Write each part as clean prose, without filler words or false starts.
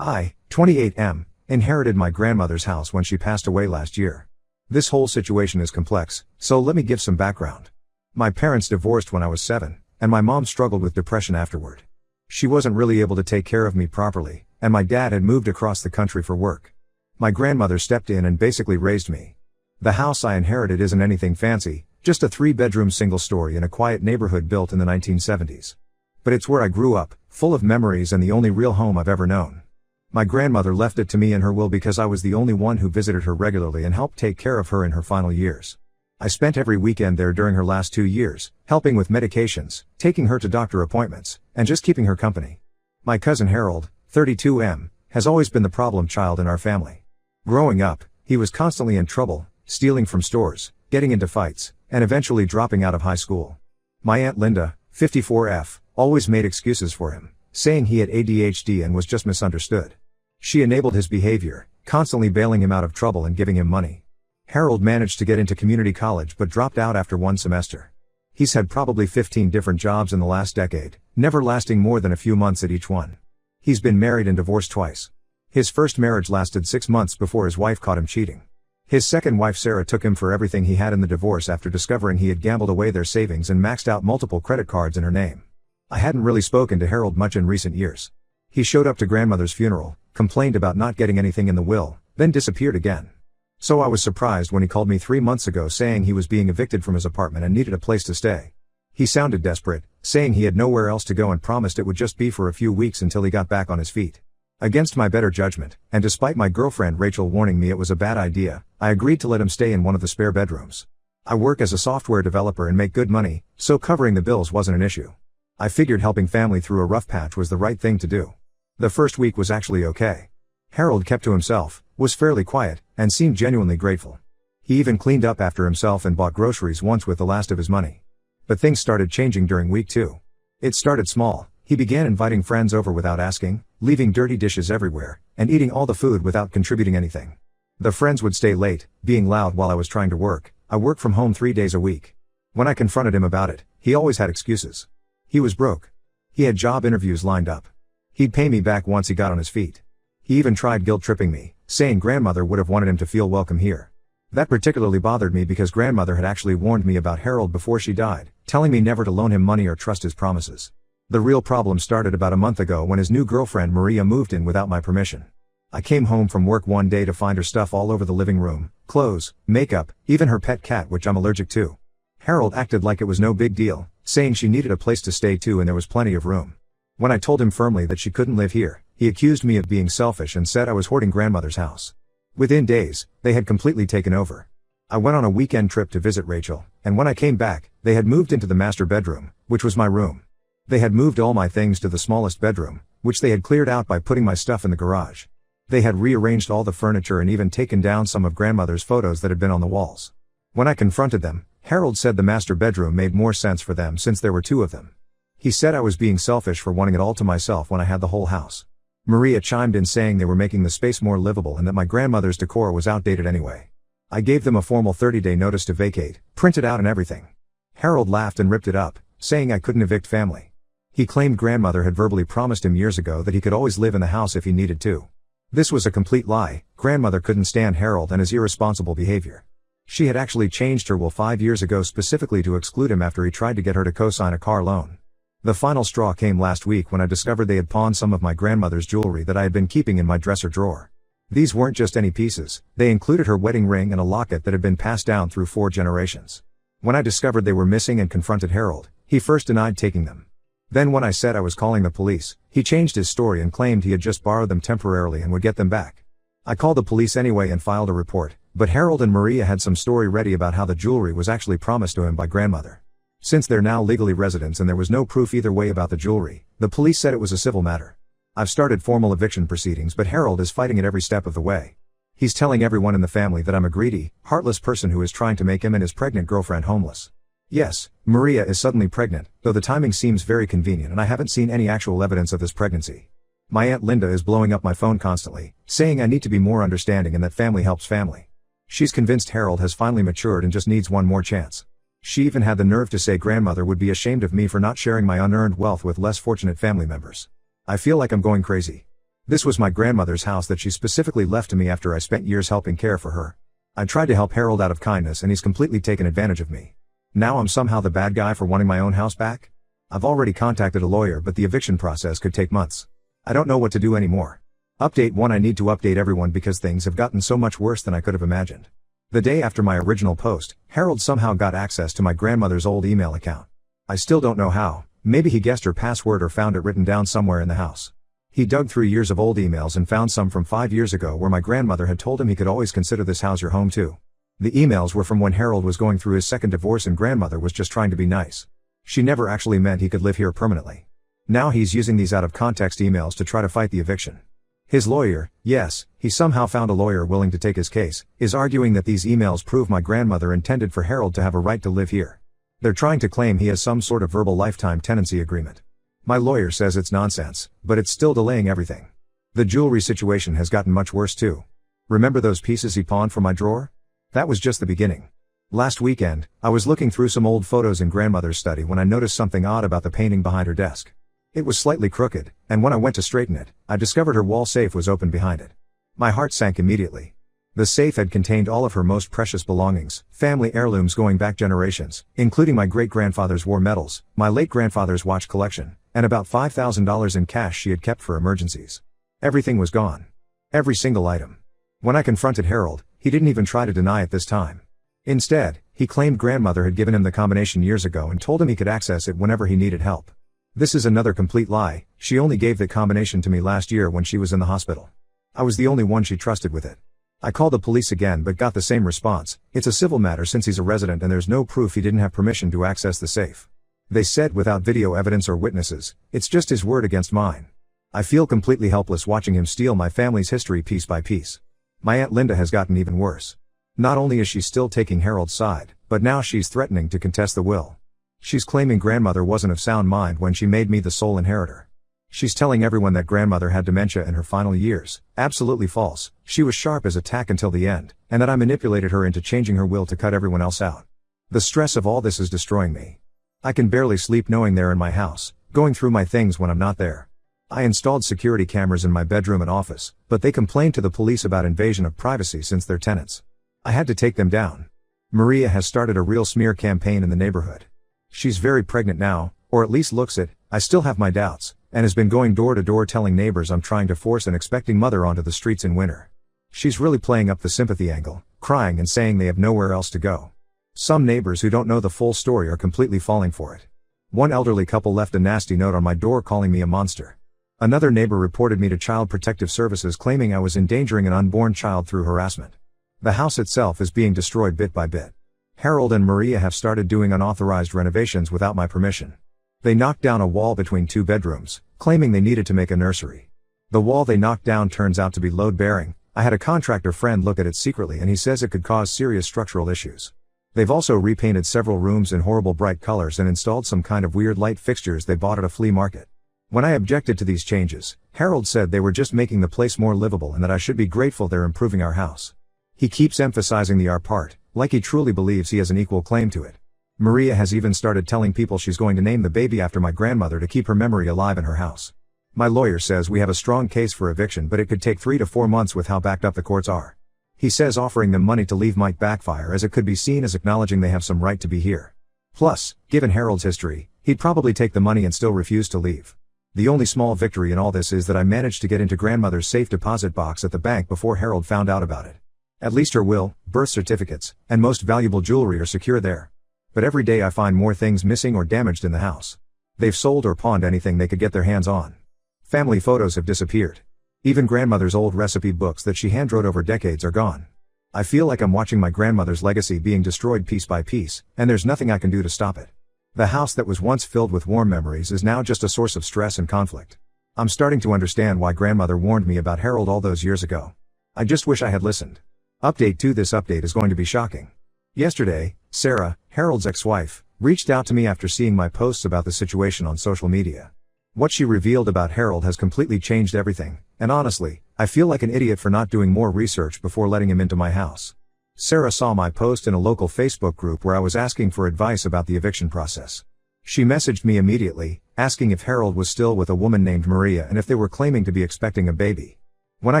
I, 28M, inherited my grandmother's house when she passed away last year. This whole situation is complex, so let me give some background. My parents divorced when I was 7, and my mom struggled with depression afterward. She wasn't really able to take care of me properly, and my dad had moved across the country for work. My grandmother stepped in and basically raised me. The house I inherited isn't anything fancy, just a 3-bedroom single-story in a quiet neighborhood built in the 1970s. But it's where I grew up, full of memories and the only real home I've ever known. My grandmother left it to me in her will because I was the only one who visited her regularly and helped take care of her in her final years. I spent every weekend there during her last 2 years, helping with medications, taking her to doctor appointments, and just keeping her company. My cousin Harold, 32M, has always been the problem child in our family. Growing up, he was constantly in trouble, stealing from stores, getting into fights, and eventually dropping out of high school. My Aunt Linda, 54F, always made excuses for him, saying he had ADHD and was just misunderstood. She enabled his behavior, constantly bailing him out of trouble and giving him money. Harold managed to get into community college but dropped out after 1 semester. He's had probably 15 different jobs in the last decade, never lasting more than a few months at each one. He's been married and divorced twice. His first marriage lasted 6 months before his wife caught him cheating. His second wife Sarah took him for everything he had in the divorce after discovering he had gambled away their savings and maxed out multiple credit cards in her name. I hadn't really spoken to Harold much in recent years. He showed up to grandmother's funeral, complained about not getting anything in the will, then disappeared again. So I was surprised when he called me 3 months ago saying he was being evicted from his apartment and needed a place to stay. He sounded desperate, saying he had nowhere else to go and promised it would just be for a few weeks until he got back on his feet. Against my better judgment, and despite my girlfriend Rachel warning me it was a bad idea, I agreed to let him stay in one of the spare bedrooms. I work as a software developer and make good money, so covering the bills wasn't an issue. I figured helping family through a rough patch was the right thing to do. The first week was actually okay. Harold kept to himself, was fairly quiet, and seemed genuinely grateful. He even cleaned up after himself and bought groceries once with the last of his money. But things started changing during week 2. It started small. He began inviting friends over without asking, leaving dirty dishes everywhere, and eating all the food without contributing anything. The friends would stay late, being loud while I was trying to work. I work from home 3 days a week. When I confronted him about it, he always had excuses. He was broke. He had job interviews lined up. He'd pay me back once he got on his feet. He even tried guilt-tripping me, saying grandmother would have wanted him to feel welcome here. That particularly bothered me because grandmother had actually warned me about Harold before she died, telling me never to loan him money or trust his promises. The real problem started about a month ago when his new girlfriend Maria moved in without my permission. I came home from work one day to find her stuff all over the living room, clothes, makeup, even her pet cat which I'm allergic to. Harold acted like it was no big deal, saying she needed a place to stay too and there was plenty of room. When I told him firmly that she couldn't live here, he accused me of being selfish and said I was hoarding grandmother's house. Within days, they had completely taken over. I went on a weekend trip to visit Rachel, and when I came back, they had moved into the master bedroom, which was my room. They had moved all my things to the smallest bedroom, which they had cleared out by putting my stuff in the garage. They had rearranged all the furniture and even taken down some of grandmother's photos that had been on the walls. When I confronted them, Harold said the master bedroom made more sense for them since there were 2 of them. He said I was being selfish for wanting it all to myself when I had the whole house. Maria chimed in saying they were making the space more livable and that my grandmother's decor was outdated anyway. I gave them a formal 30-day notice to vacate, printed out and everything. Harold laughed and ripped it up, saying I couldn't evict family. He claimed grandmother had verbally promised him years ago that he could always live in the house if he needed to. This was a complete lie. Grandmother couldn't stand Harold and his irresponsible behavior. She had actually changed her will 5 years ago specifically to exclude him after he tried to get her to co-sign a car loan. The final straw came last week when I discovered they had pawned some of my grandmother's jewelry that I had been keeping in my dresser drawer. These weren't just any pieces, they included her wedding ring and a locket that had been passed down through 4 generations. When I discovered they were missing and confronted Harold, he first denied taking them. Then when I said I was calling the police, he changed his story and claimed he had just borrowed them temporarily and would get them back. I called the police anyway and filed a report, but Harold and Maria had some story ready about how the jewelry was actually promised to him by grandmother. Since they're now legally residents and there was no proof either way about the jewelry, the police said it was a civil matter. I've started formal eviction proceedings but Harold is fighting it every step of the way. He's telling everyone in the family that I'm a greedy, heartless person who is trying to make him and his pregnant girlfriend homeless. Yes, Maria is suddenly pregnant, though the timing seems very convenient and I haven't seen any actual evidence of this pregnancy. My Aunt Linda is blowing up my phone constantly, saying I need to be more understanding and that family helps family. She's convinced Harold has finally matured and just needs one more chance. She even had the nerve to say grandmother would be ashamed of me for not sharing my unearned wealth with less fortunate family members. I feel like I'm going crazy. This was my grandmother's house that she specifically left to me after I spent years helping care for her. I tried to help Harold out of kindness and he's completely taken advantage of me. Now I'm somehow the bad guy for wanting my own house back? I've already contacted a lawyer, but the eviction process could take months. I don't know what to do anymore. Update 1: I need to update everyone because things have gotten so much worse than I could have imagined. The day after my original post, Harold somehow got access to my grandmother's old email account. I still don't know how. Maybe he guessed her password or found it written down somewhere in the house. He dug through years of old emails and found some from 5 years ago where my grandmother had told him he could always consider this house your home too. The emails were from when Harold was going through his second divorce and grandmother was just trying to be nice. She never actually meant he could live here permanently. Now he's using these out of context emails to try to fight the eviction. His lawyer, yes, he somehow found a lawyer willing to take his case, is arguing that these emails prove my grandmother intended for Harold to have a right to live here. They're trying to claim he has some sort of verbal lifetime tenancy agreement. My lawyer says it's nonsense, but it's still delaying everything. The jewelry situation has gotten much worse too. Remember those pieces he pawned from my drawer? That was just the beginning. Last weekend, I was looking through some old photos in grandmother's study when I noticed something odd about the painting behind her desk. It was slightly crooked, and when I went to straighten it, I discovered her wall safe was open behind it. My heart sank immediately. The safe had contained all of her most precious belongings, family heirlooms going back generations, including my great-grandfather's war medals, my late-grandfather's watch collection, and about $5,000 in cash she had kept for emergencies. Everything was gone. Every single item. When I confronted Harold, he didn't even try to deny it this time. Instead, he claimed grandmother had given him the combination years ago and told him he could access it whenever he needed help. This is another complete lie. She only gave the combination to me last year when she was in the hospital. I was the only one she trusted with it. I called the police again but got the same response. It's a civil matter since he's a resident and there's no proof he didn't have permission to access the safe. They said without video evidence or witnesses, it's just his word against mine. I feel completely helpless watching him steal my family's history piece by piece. My Aunt Linda has gotten even worse. Not only is she still taking Harold's side, but now she's threatening to contest the will. She's claiming grandmother wasn't of sound mind when she made me the sole inheritor. She's telling everyone that grandmother had dementia in her final years. Absolutely false. She was sharp as a tack until the end, and that I manipulated her into changing her will to cut everyone else out. The stress of all this is destroying me. I can barely sleep knowing they're in my house, going through my things when I'm not there. I installed security cameras in my bedroom and office, but they complained to the police about invasion of privacy since they're tenants. I had to take them down. Maria has started a real smear campaign in the neighborhood. She's very pregnant now, or at least looks it. I still have my doubts, and has been going door to door telling neighbors I'm trying to force an expecting mother onto the streets in winter. She's really playing up the sympathy angle, crying and saying they have nowhere else to go. Some neighbors who don't know the full story are completely falling for it. One elderly couple left a nasty note on my door calling me a monster. Another neighbor reported me to Child Protective Services claiming I was endangering an unborn child through harassment. The house itself is being destroyed bit by bit. Harold and Maria have started doing unauthorized renovations without my permission. They knocked down a wall between 2 bedrooms, claiming they needed to make a nursery. The wall they knocked down turns out to be load-bearing. I had a contractor friend look at it secretly and he says it could cause serious structural issues. They've also repainted several rooms in horrible bright colors and installed some kind of weird light fixtures they bought at a flea market. When I objected to these changes, Harold said they were just making the place more livable and that I should be grateful they're improving our house. He keeps emphasizing the our part, like he truly believes he has an equal claim to it. Maria has even started telling people she's going to name the baby after my grandmother to keep her memory alive in her house. My lawyer says we have a strong case for eviction, but it could take 3 to 4 months with how backed up the courts are. He says offering them money to leave might backfire as it could be seen as acknowledging they have some right to be here. Plus, given Harold's history, he'd probably take the money and still refuse to leave. The only small victory in all this is that I managed to get into grandmother's safe deposit box at the bank before Harold found out about it. At least her will, birth certificates, and most valuable jewelry are secure there. But every day I find more things missing or damaged in the house. They've sold or pawned anything they could get their hands on. Family photos have disappeared. Even grandmother's old recipe books that she handwrote over decades are gone. I feel like I'm watching my grandmother's legacy being destroyed piece by piece, and there's nothing I can do to stop it. The house that was once filled with warm memories is now just a source of stress and conflict. I'm starting to understand why grandmother warned me about Harold all those years ago. I just wish I had listened. Update 2: This update is going to be shocking. Yesterday, Sarah, Harold's ex-wife, reached out to me after seeing my posts about the situation on social media. What she revealed about Harold has completely changed everything, and honestly, I feel like an idiot for not doing more research before letting him into my house. Sarah saw my post in a local Facebook group where I was asking for advice about the eviction process. She messaged me immediately, asking if Harold was still with a woman named Maria and if they were claiming to be expecting a baby. When I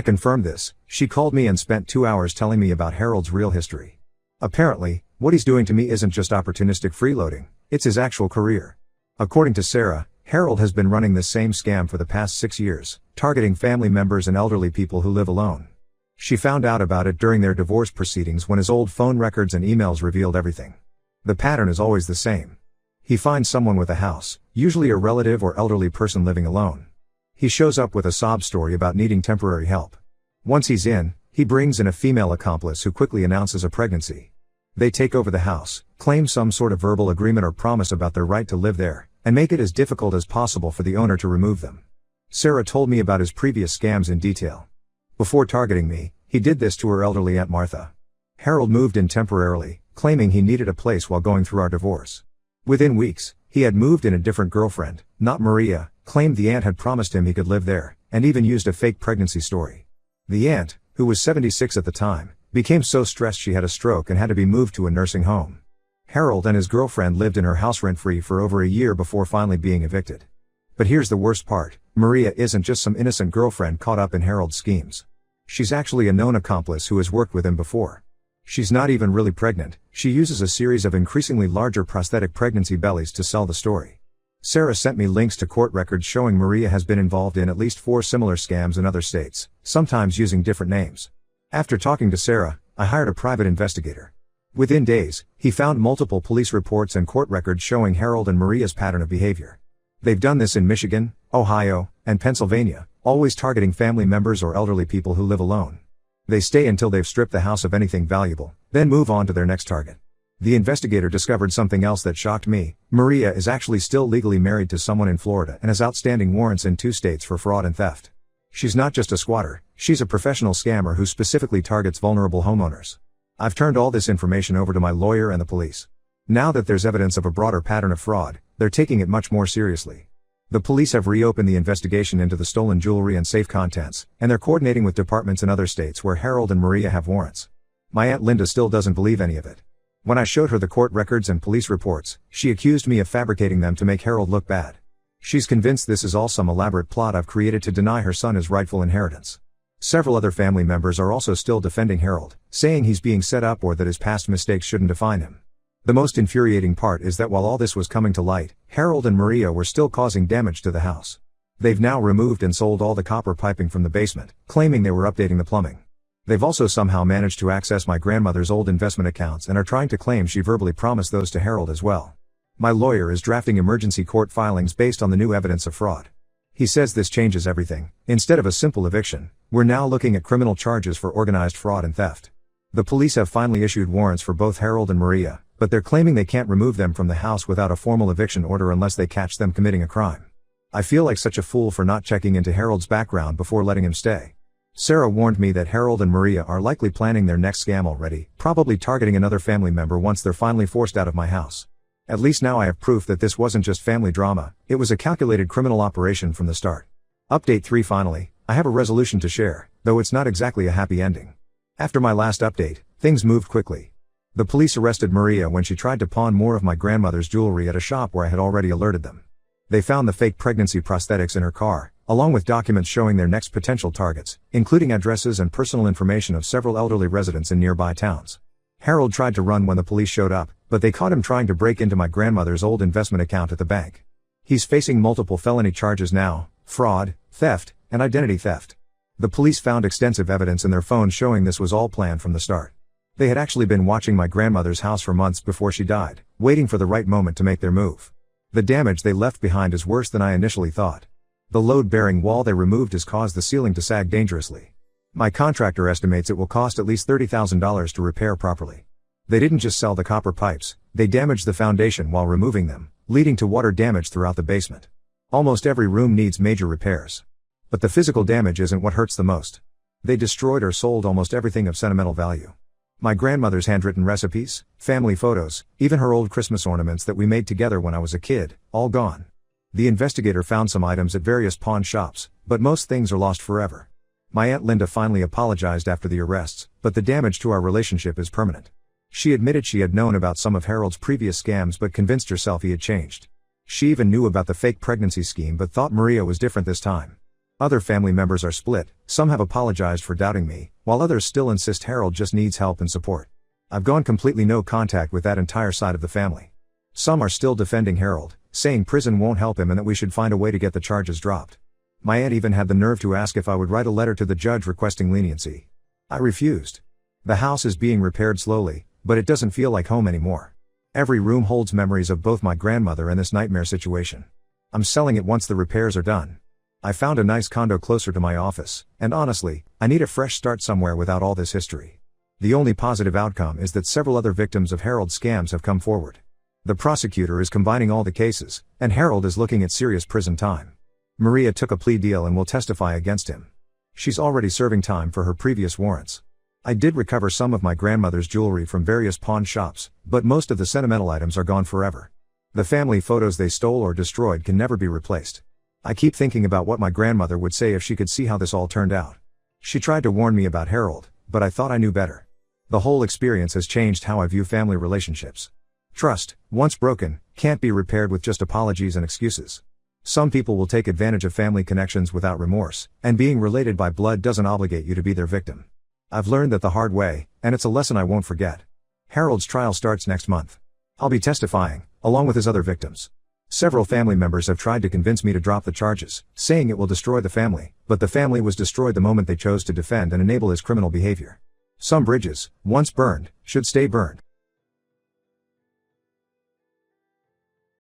confirmed this, she called me and spent 2 hours telling me about Harold's real history. Apparently, what he's doing to me isn't just opportunistic freeloading, it's his actual career. According to Sarah, Harold has been running this same scam for the past 6 years, targeting family members and elderly people who live alone. She found out about it during their divorce proceedings when his old phone records and emails revealed everything. The pattern is always the same. He finds someone with a house, usually a relative or elderly person living alone. He shows up with a sob story about needing temporary help. Once he's in, he brings in a female accomplice who quickly announces a pregnancy. They take over the house, claim some sort of verbal agreement or promise about their right to live there, and make it as difficult as possible for the owner to remove them. Sarah told me about his previous scams in detail. Before targeting me, he did this to her elderly Aunt Martha. Harold moved in temporarily, claiming he needed a place while going through our divorce. Within weeks, he had moved in a different girlfriend, not Maria, claimed the aunt had promised him he could live there, and even used a fake pregnancy story. The aunt, who was 76 at the time, became so stressed she had a stroke and had to be moved to a nursing home. Harold and his girlfriend lived in her house rent-free for over a year before finally being evicted. But here's the worst part, Maria isn't just some innocent girlfriend caught up in Harold's schemes. She's actually a known accomplice who has worked with him before. She's not even really pregnant, she uses a series of increasingly larger prosthetic pregnancy bellies to sell the story. Sarah sent me links to court records showing Maria has been involved in at least 4 similar scams in other states, sometimes using different names. After talking to Sarah, I hired a private investigator. Within days, he found multiple police reports and court records showing Harold and Maria's pattern of behavior. They've done this in Michigan, Ohio, and Pennsylvania, always targeting family members or elderly people who live alone. They stay until they've stripped the house of anything valuable, then move on to their next target. The investigator discovered something else that shocked me. Maria is actually still legally married to someone in Florida and has outstanding warrants in 2 states for fraud and theft. She's not just a squatter, she's a professional scammer who specifically targets vulnerable homeowners. I've turned all this information over to my lawyer and the police. Now that there's evidence of a broader pattern of fraud, they're taking it much more seriously. The police have reopened the investigation into the stolen jewelry and safe contents, and they're coordinating with departments in other states where Harold and Maria have warrants. My Aunt Linda still doesn't believe any of it. When I showed her the court records and police reports, she accused me of fabricating them to make Harold look bad. She's convinced this is all some elaborate plot I've created to deny her son his rightful inheritance. Several other family members are also still defending Harold, saying he's being set up or that his past mistakes shouldn't define him. The most infuriating part is that while all this was coming to light, Harold and Maria were still causing damage to the house. They've now removed and sold all the copper piping from the basement, claiming they were updating the plumbing. They've also somehow managed to access my grandmother's old investment accounts and are trying to claim she verbally promised those to Harold as well. My lawyer is drafting emergency court filings based on the new evidence of fraud. He says this changes everything. Instead of a simple eviction, we're now looking at criminal charges for organized fraud and theft. The police have finally issued warrants for both Harold and Maria, but they're claiming they can't remove them from the house without a formal eviction order unless they catch them committing a crime. I feel like such a fool for not checking into Harold's background before letting him stay. Sarah warned me that Harold and Maria are likely planning their next scam already, probably targeting another family member once they're finally forced out of my house. At least now I have proof that this wasn't just family drama, it was a calculated criminal operation from the start. Update 3. Finally, I have a resolution to share, though it's not exactly a happy ending. After my last update, things moved quickly. The police arrested Maria when she tried to pawn more of my grandmother's jewelry at a shop where I had already alerted them. They found the fake pregnancy prosthetics in her car, along with documents showing their next potential targets, including addresses and personal information of several elderly residents in nearby towns. Harold tried to run when the police showed up, but they caught him trying to break into my grandmother's old investment account at the bank. He's facing multiple felony charges now: fraud, theft, and identity theft. The police found extensive evidence in their phones showing this was all planned from the start. They had actually been watching my grandmother's house for months before she died, waiting for the right moment to make their move. The damage they left behind is worse than I initially thought. The load-bearing wall they removed has caused the ceiling to sag dangerously. My contractor estimates it will cost at least $30,000 to repair properly. They didn't just sell the copper pipes, they damaged the foundation while removing them, leading to water damage throughout the basement. Almost every room needs major repairs. But the physical damage isn't what hurts the most. They destroyed or sold almost everything of sentimental value. My grandmother's handwritten recipes, family photos, even her old Christmas ornaments that we made together when I was a kid, all gone. The investigator found some items at various pawn shops, but most things are lost forever. My Aunt Linda finally apologized after the arrests, but the damage to our relationship is permanent. She admitted she had known about some of Harold's previous scams but convinced herself he had changed. She even knew about the fake pregnancy scheme but thought Maria was different this time. Other family members are split, some have apologized for doubting me, while others still insist Harold just needs help and support. I've gone completely no contact with that entire side of the family. Some are still defending Harold, saying prison won't help him and that we should find a way to get the charges dropped. My aunt even had the nerve to ask if I would write a letter to the judge requesting leniency. I refused. The house is being repaired slowly, but it doesn't feel like home anymore. Every room holds memories of both my grandmother and this nightmare situation. I'm selling it once the repairs are done. I found a nice condo closer to my office, and honestly, I need a fresh start somewhere without all this history. The only positive outcome is that several other victims of Harold's scams have come forward. The prosecutor is combining all the cases, and Harold is looking at serious prison time. Maria took a plea deal and will testify against him. She's already serving time for her previous warrants. I did recover some of my grandmother's jewelry from various pawn shops, but most of the sentimental items are gone forever. The family photos they stole or destroyed can never be replaced. I keep thinking about what my grandmother would say if she could see how this all turned out. She tried to warn me about Harold, but I thought I knew better. The whole experience has changed how I view family relationships. Trust, once broken, can't be repaired with just apologies and excuses. Some people will take advantage of family connections without remorse, and being related by blood doesn't obligate you to be their victim. I've learned that the hard way, and it's a lesson I won't forget. Harold's trial starts next month. I'll be testifying, along with his other victims. Several family members have tried to convince me to drop the charges, saying it will destroy the family, but the family was destroyed the moment they chose to defend and enable his criminal behavior. Some bridges, once burned, should stay burned.